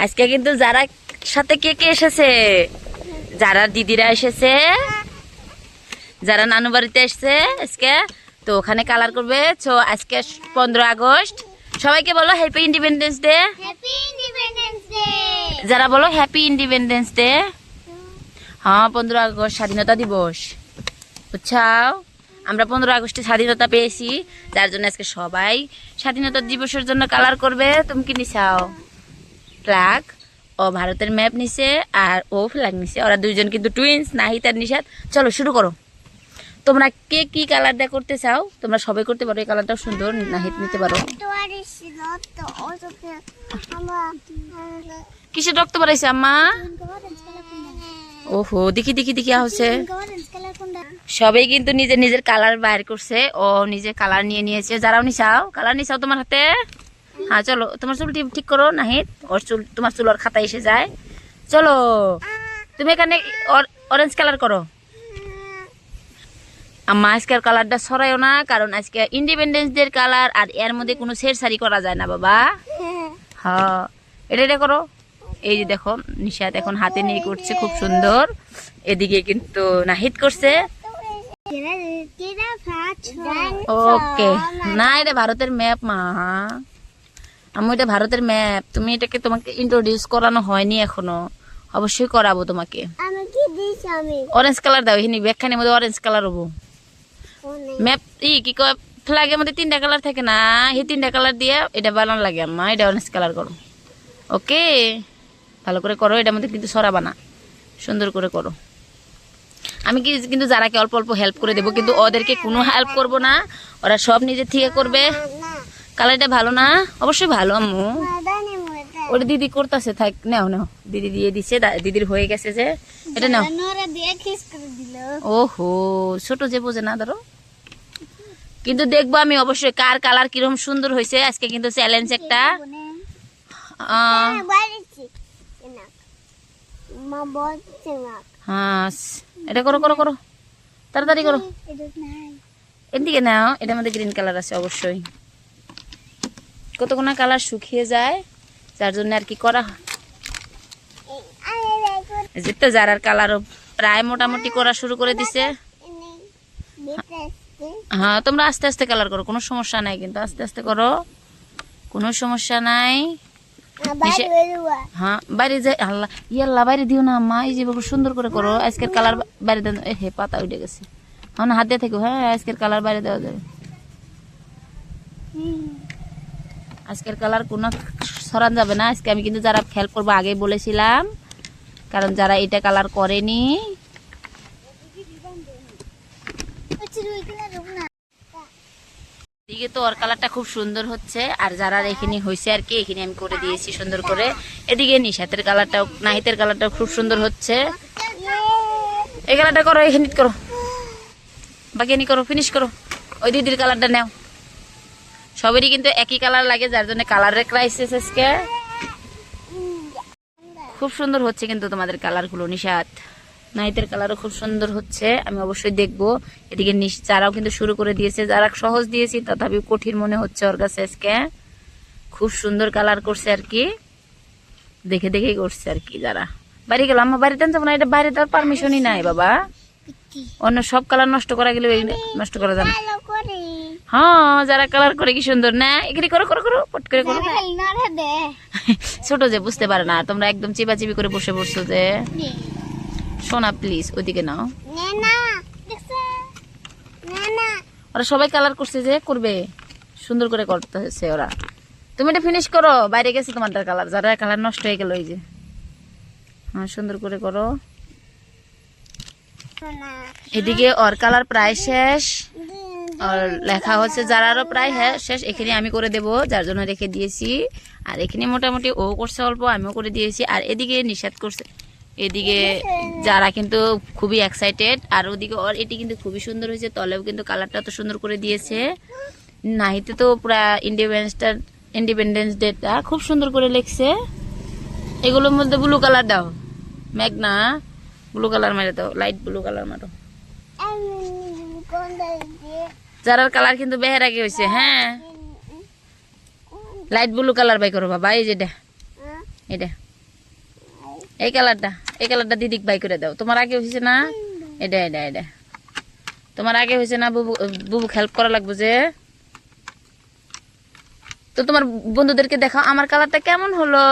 আজকে কিন্তু যারা সাথে কে কে এসেছে, যারা দিদিরা এসেছে, যারা নানু বাড়িতে এসেছে আজকে, তো ওখানে কালার করবে। তো আজকে 15 আগস্ট, সবাইকে বলো হ্যাপি ইন্ডিপেন্ডেন্স ডে। যারা বলো হ্যাপি ইন্ডিপেন্ডেন্স ডে। হ্যাঁ, 15 আগস্ট স্বাধীনতা দিবস, বুঝছাও? আমরা 15 আগস্টে স্বাধীনতা পেয়েছি, যার জন্য আজকে সবাই স্বাধীনতা দিবসের জন্য কালার করবে। তুমি কি নিছাও? ফ্ল্যাগ। ও ভারতের ম্যাপ নিছে আর ও ফ্ল্যাগ নিছে। ওরা দুইজন কিন্তু টুইন্স, নাহিদ আর নিশাদ। চলো শুরু করো। তোমরা কে কি কালার দিয়ে করতে চাও তোমরা সবাই করতে পারো। এই কালারটাও সুন্দর, নাহিদ নিতে পারো। কিসে রক্ত বাড়াইছে আম্মা? ওহো, দেখি দেখি দেখি হচ্ছে। সবাই কিন্তু নিজের নিজের কালার বাইর করছে। ও নিজে কালার নিয়ে নিয়েছে। যারাও নিছাও কালার নিছাও তোমার হাতে। হ্যাঁ চলো, তোমার চুল ঠিক করো নাহিদ। ওর চুল, তোমার চুল ওর খাতায় এসে যায়। চলো, তুমি এখানে অরেঞ্জ কালার করো। আম্মা আজকের কালারটা সরাইও না, কারণ আজকে ইন্ডিপেন্ডেন্স ডে কালার, আর এর মধ্যে কোনো ছেড়ছাড়ি করা যায় না বাবা। হ্যাঁ, এটা করো। এই যে দেখো নিশাত এখন হাতে নিয়ে করছে, খুব সুন্দর। এদিকে কিন্তু নাহিদ করছে। ওকে, না এটা ভারতের ম্যাপ মা। আমি এটা ভারতের ম্যাপ। তুমি এটাকে, তোমাকে ইন্ট্রোডিউস করানো হয়নি এখনো, অবশ্যই করাবো তোমাকে। অরেঞ্জ কালার দাও, এখানে ব্যাখ্যানের মধ্যে অরেঞ্জ কালার হবো। ম্যাপ কি কয়, ফ্ল্যাগের মধ্যে 3টা কালার থাকে না, এই 3টা কালার দিয়ে এটা বানানো লাগে আম্মা। এটা অরেঞ্জ কালার করো। ওকে, ভালো করে করো। এটার মধ্যে কিন্তু সরাবা না, সুন্দর করে করো। আমি কিন্তু যারাকে অল্প অল্প হেল্প করে দেবো, কিন্তু ওদেরকে কোনো হেল্প করব না, ওরা সব নিজের থেকে করবে। কালারটা ভালো না? অবশ্যই ভালো আম্মু। ওটা দিদি করতেছে, থাক। নাও নাও, দিদি দিয়ে দিচ্ছে, দিদির হয়ে গেছে যে। এটা নাও। ওহো, ছোট যে বোঝে না, ধরো। কিন্তু দেখবো আমি অবশ্যই কার কালার কিরকম সুন্দর হয়েছে। আজকে কিন্তু চ্যালেঞ্জ একটা। হ্যাঁ, এটা করো করো করো, তাড়াতাড়ি করো। এদিকে নাও, এটার মধ্যে গ্রিন কালার আছে অবশ্যই। কতক্ষণ কালার শুকিয়ে যায়, যার জন্য আর কি করা হয়। তো যারার কালারও প্রায় মোটামুটি করা শুরু করে দিছে। হ্যাঁ, তোমরা আস্তে আস্তে কালার করো, কোনো সমস্যা নাই, কিন্তু আস্তে আস্তে করো, কোনো সমস্যা নাই। হ্যাঁ, বাইরে যাই। আল্লাহ ইয়াল্লা, বাইরে দিও না মা। এই যে সুন্দর করে করো। আজকের কালার বাইরে দেন। হে, পাতা উঠে গেছে। হ্যাঁ, হাত দিয়ে থেকো। হ্যাঁ, আজকের কালার বাইরে দেওয়া যাবে। আজকের কালার কোনো সরান যাবে না। আজকে আমি কিন্তু যারা হেল্প করবো আগেই বলেছিলাম, কারণ যারা এটা কালার করেনি। এদিকে তো ওর কালারটা খুব সুন্দর হচ্ছে, আর যারা এখানে হয়েছে আর কি, এখানে আমি করে দিয়েছি সুন্দর করে। এদিকে নিশাতের কালারটাও, নাহিতের কালারটাও খুব সুন্দর হচ্ছে। এই কালারটা করো, এখানে করো, বাকি এনে করো, ফিনিশ করো। ওই দিদির কালারটা নাও। সবেরই কিন্তু একই কালার লাগে, যার জন্য কালারের ক্রাইসিস আজকে। খুব সুন্দর হচ্ছে কিন্তু তোমাদের কালারগুলো। নিশাত, নাহিতের কালারও খুব সুন্দর হচ্ছে, আমি অবশ্যই দেখবো। এদিকে যারাও কিন্তু শুরু করে দিয়েছে, যারা সহজ দিয়েছি তথাপি কঠিন মনে হচ্ছে ওর কাছে আজকে। খুব সুন্দর কালার করছে আর কি, দেখে দেখেই করছে আর কি। যারা বাড়ি গেল, আমার বাড়িতে যাবো না, এটা বাইরে দেওয়ার পারমিশনই নাই বাবা। অন্য সব কালার নষ্ট করা গেলে নষ্ট করা যাবে। হ্যাঁ, যারা কালার করে কি সুন্দর না। এগুলি করো করো করো, পট করে করো। ছোট যে বুঝতে পারে না, তোমরা একদম চিপাচিপি করে বসে পড়ছো যে। সোনা প্লিজ ওইদিকে নাও। ওরা সবাই কালার করছে যে, করবে সুন্দর করে করতেছে ওরা। তুমি এটা ফিনিশ করো, বাইরে গেছে তোমার কালার, যারা কালার নষ্ট হয়ে গেল এই যে। হ্যাঁ, সুন্দর করে করো। এদিকে ওর কালার প্রায় শেষ, আর লেখা হচ্ছে যারারও প্রায় শেষ। এখানে আমি করে দেব, যার জন্য রেখে দিয়েছি। আর এখানে মোটামুটি ও করছে অল্প, আমিও করে দিয়েছি। আর এদিকে নিষেধ করছে। এদিকে যারা কিন্তু খুবই এক্সাইটেড। আর ওদিকে ওর এটি কিন্তু খুবই সুন্দর হয়েছে, তলেও কিন্তু কালারটা তো সুন্দর করে দিয়েছে। নাহিতে তো পুরা ইন্ডিপেন্ডেন্স ডেটা খুব সুন্দর করে লিখছে। এগুলোর মধ্যে ব্লু কালার দাও মেঘনা, ব্লু কালার মেরে দাও, লাইট ব্লু কালার মারো। যারার কালার কিন্তু বেহের আগে হয়েছে। হ্যাঁ, লাইট ব্লু কালার বাই করো বাবা। এই যে এটা এই কালারটা দিদিক বাই করে দাও। তোমার আগে হয়েছে না? এটা এটা এটা তোমার আগে হয়েছে না? বুবু বুবু হেল্প করা লাগবে যে। তো তোমার বন্ধুদেরকে দেখাও আমার কালারটা কেমন হলো,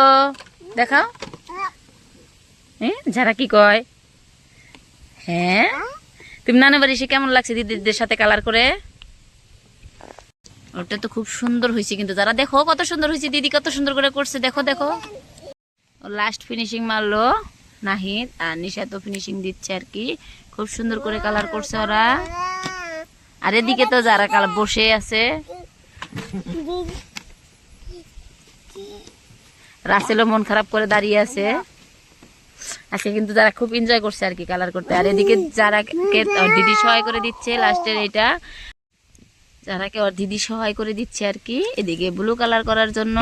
দেখাও। যারা কি কয়? হ্যাঁ, তুমি নানু বাড়ি এসে কেমন লাগছে দিদিদের সাথে কালার করে? ওটা তো খুব সুন্দর হয়েছে কিন্তু, যারা দেখো কত সুন্দর হয়েছে, দিদি কত সুন্দর করে করছে। দেখো দেখো, লাস্ট ফিনিশিং মারলো নাহিদ, আর নিশা তো ফিনিশিং দিচ্ছে আর কি। খুব সুন্দর করে কালার করছে ওরা। আর এদিকে তো যারা কালার বসে আছে, রাসেলও মন খারাপ করে দাঁড়িয়ে আছে আজকে, কিন্তু যারা খুব এনজয় করছে আর কি কালার করতে। আর এদিকে যারা দিদি সহায় করে দিচ্ছে লাস্টের এটা, যারাকে ওর দিদি সহায় করে দিচ্ছে আর কি। এদিকে ব্লু কালার করার জন্য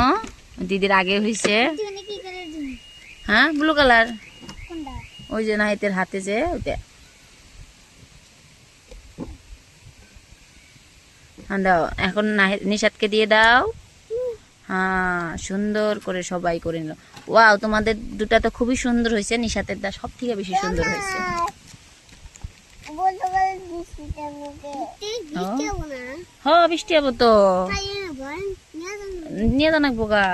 দিদির আগে হয়েছে। হ্যাঁ, ব্লু কালার ওই যে নাহিতের হাতে যে ওইটা। দাও এখন নিশাদকে দিয়ে দাও। হ্যাঁ, সুন্দর করে সবাই করে নিল। ওয়াও, তোমাদের দুটা তো খুবই সুন্দর হয়েছে। নিশাতের দা সব থেকে বেশি সুন্দর হয়েছে। হ্যাঁ, বৃষ্টি হবো তো, নিয়ে জানাক বোকা।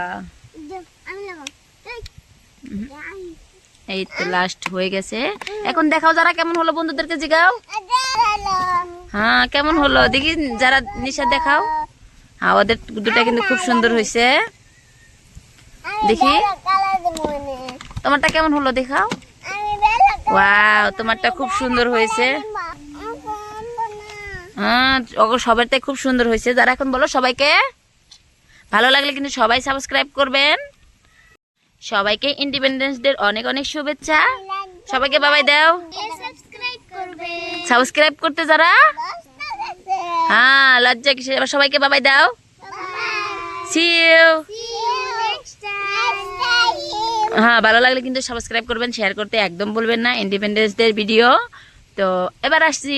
এই তো লাস্ট হয়ে গেছে। এখন দেখাও যারা কেমন হলো, বন্ধুদেরকে জিগাও। হ্যাঁ, কেমন হলো দেখি যারা। নিশা দেখাও। হ্যাঁ, ওদের দুটা কিন্তু খুব সুন্দর হয়েছে। দেখি তোমারটা কেমন হলো, দেখাও। ওয়াও, তোমারটা খুব সুন্দর হয়েছে। হ্যাঁ, সবারটাই খুব সুন্দর হয়েছে। যারা এখন বলো সবাইকে ভালো লাগলে কিন্তু সবাই সাবস্ক্রাইব করবেন। সবাইকে ইন্ডিপেন্ডেন্স ডে অনেক অনেক শুভেচ্ছা। সবাইকে বাবাই দাও। সাবস্ক্রাইব করতে যারা, হ্যাঁ লজ্জা কিসে, এবার সবাইকে বাবাই দাও। See you. হ্যাঁ, ভালো লাগলে কিন্তু সাবস্ক্রাইব করবেন, শেয়ার করতে একদম বলবেন না ইন্ডিপেন্ডেন্স ডে ভিডিও। তো এবার আসছি।